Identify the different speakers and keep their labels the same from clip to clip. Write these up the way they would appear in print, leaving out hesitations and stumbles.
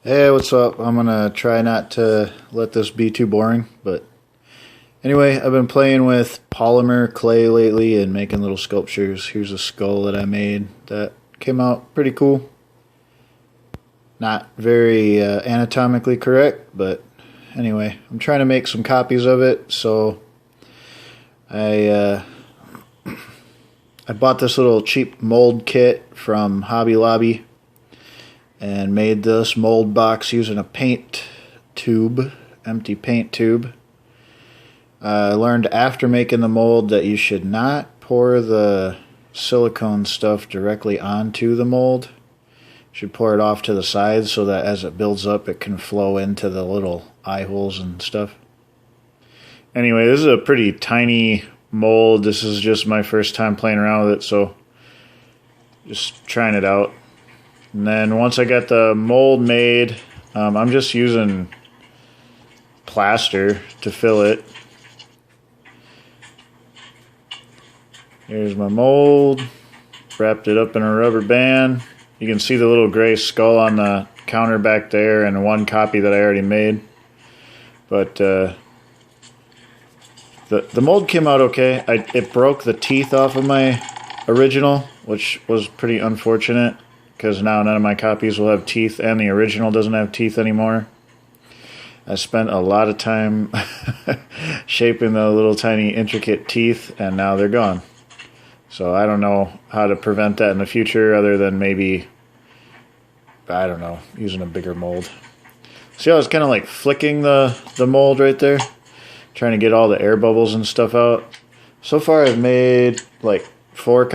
Speaker 1: Hey, what's up? I'm gonna try not to let this be too boring, but anyway, I've been playing with polymer clay lately and making little sculptures. Here's a skull that I made that came out pretty cool. Not very anatomically correct, but anyway, I'm trying to make some copies of it, so I bought this little cheap mold kit from Hobby Lobby and made this mold box using a paint tube, empty paint tube. I learned after making the mold that you should not pour the silicone stuff directly onto the mold. You should pour it off to the sides so that as it builds up it can flow into the little eye holes and stuff. Anyway, this is a pretty tiny mold. This is just my first time playing around with it, so just trying it out. And then once I got the mold made, I'm just using plaster to fill it. Here's my mold. Wrapped it up in a rubber band. You can see the little gray skull on the counter back there and one copy that I already made. But the mold came out okay. It broke the teeth off of my original, which was pretty unfortunate, because now none of my copies will have teeth, and the original doesn't have teeth anymore. I spent a lot of time shaping the little tiny intricate teeth, and now they're gone. So I don't know how to prevent that in the future, other than maybe, I don't know, using a bigger mold. See how I was kind of like flicking the mold right there? Trying to get all the air bubbles and stuff out. So far I've made like 5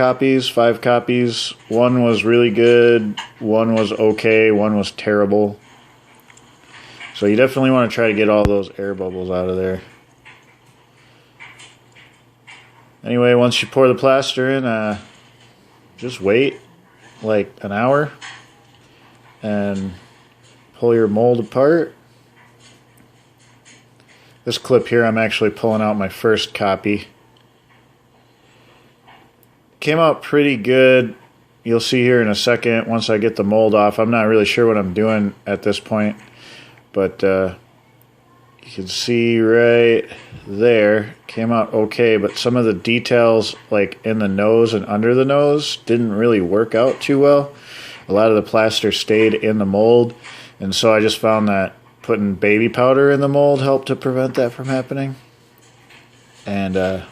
Speaker 1: copies. One was really good, one was okay, one was terrible. So you definitely want to try to get all those air bubbles out of there. Anyway, once you pour the plaster in, just wait like an hour and pull your mold apart. This clip here, I'm actually pulling out my first copy. Came out pretty good. You'll see here in a second once I get the mold off. I'm not really sure what I'm doing at this point, but you can see right there, came out okay, but some of the details like in the nose and under the nose didn't really work out too well. A lot of the plaster stayed in the mold, and so I just found that putting baby powder in the mold helped to prevent that from happening. And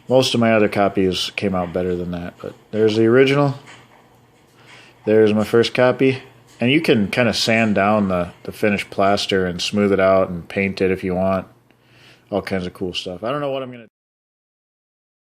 Speaker 1: most of my other copies came out better than that. But there's the original. There's my first copy. And you can kind of sand down the finished plaster and smooth it out and paint it if you want. All kinds of cool stuff. I don't know what I'm going to